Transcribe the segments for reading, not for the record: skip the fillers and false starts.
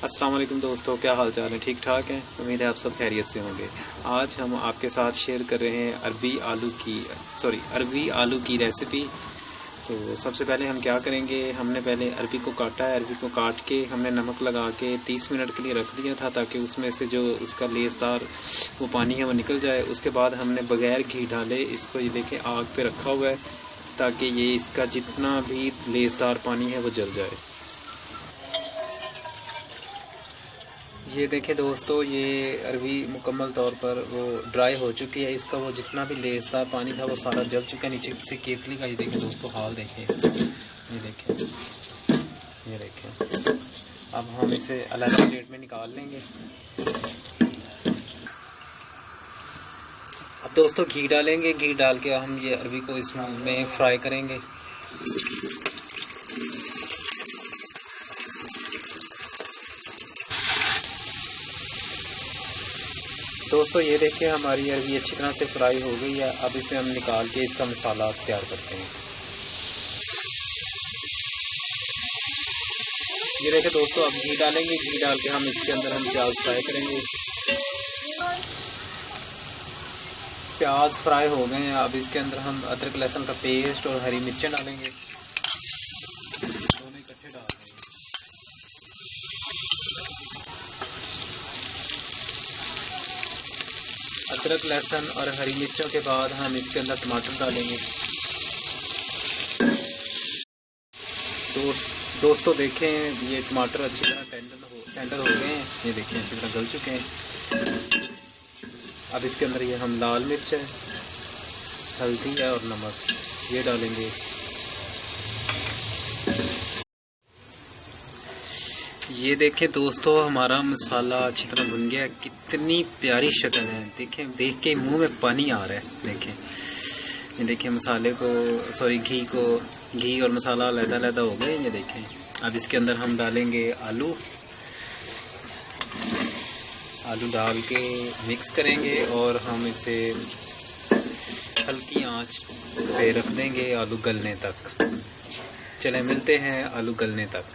अस्सलाम वालेकुम दोस्तों, क्या हाल चाल है? ठीक ठाक हैं? उम्मीद है आप सब खैरियत से होंगे। आज हम आपके साथ शेयर कर रहे हैं अरबी आलू की रेसिपी। तो सबसे पहले हम क्या करेंगे, हमने पहले अरबी को काटा है। अरबी को काट के हमने नमक लगा के 30 मिनट के लिए रख दिया था, ताकि उसमें से जो उसका लेसदार वो पानी है वो निकल जाए। उसके बाद हमने बग़ैर घी डाले इसको, ये देखें, आग पे रखा हुआ है, ताकि ये इसका जितना भी लेसदार पानी है वो जल जाए। ये देखें दोस्तों, ये अरबी मुकम्मल तौर पर वो ड्राई हो चुकी है। इसका वो जितना भी लेसदार पानी था वो सारा जल चुका है। नीचे से केतली का ये देखें दोस्तों हाल देखें, ये देखें। अब हम इसे अलग प्लेट में निकाल लेंगे। अब दोस्तों घी डालेंगे। घी डाल के हम ये अरबी को इसमें फ्राई करेंगे। दोस्तों ये देखिए, हमारी अरबी अच्छी तरह से फ्राई हो गई है। अब इसे हम निकाल के इसका मसाला तैयार करते हैं। ये देखिए दोस्तों, अब घी डालेंगे। घी डाल के हम इसके अंदर प्याज फ्राई करेंगे। प्याज फ्राई हो गए हैं। अब इसके अंदर हम अदरक लहसुन का पेस्ट और हरी मिर्चें डालेंगे। दोनों इकट्ठे डाल देंगे। अदरक लहसुन और हरी मिर्चों के बाद हम इसके अंदर टमाटर डालेंगे। दोस्तों देखें, ये टमाटर अच्छी तरह टेंडर हो गए हैं। ये देखें अच्छी तरह गल चुके हैं। अब इसके अंदर ये हम लाल मिर्च है, हल्दी है और नमक ये डालेंगे। ये देखें दोस्तों, हमारा मसाला अच्छी तरह भुन गया है। कितनी प्यारी शक्ल है, देखें, देख के मुंह में पानी आ रहा है। देखें, ये देखें मसाले को, घी और मसाला अलग-अलग हो गए। ये देखें, अब इसके अंदर हम डालेंगे आलू डाल के मिक्स करेंगे और हम इसे हल्की आंच पे रख देंगे आलू गलने तक। चलें मिलते हैं आलू गलने तक।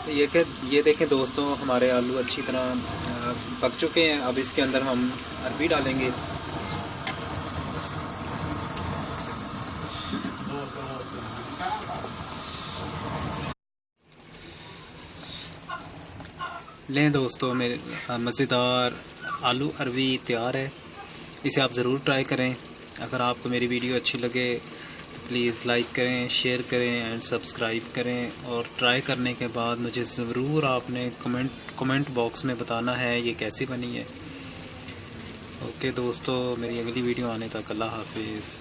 ये देखें दोस्तों, हमारे आलू अच्छी तरह पक चुके हैं। अब इसके अंदर हम अरबी डालेंगे। लें दोस्तों, मेरे मज़ेदार आलू अरबी तैयार है। इसे आप ज़रूर ट्राई करें। अगर आपको मेरी वीडियो अच्छी लगे तो प्लीज़ लाइक करें, शेयर करें एंड सब्सक्राइब करें। और ट्राई करने के बाद मुझे ज़रूर आपने कमेंट बॉक्स में बताना है ये कैसी बनी है। ओके दोस्तों, मेरी अगली वीडियो आने तक अल्लाह हाफिज़।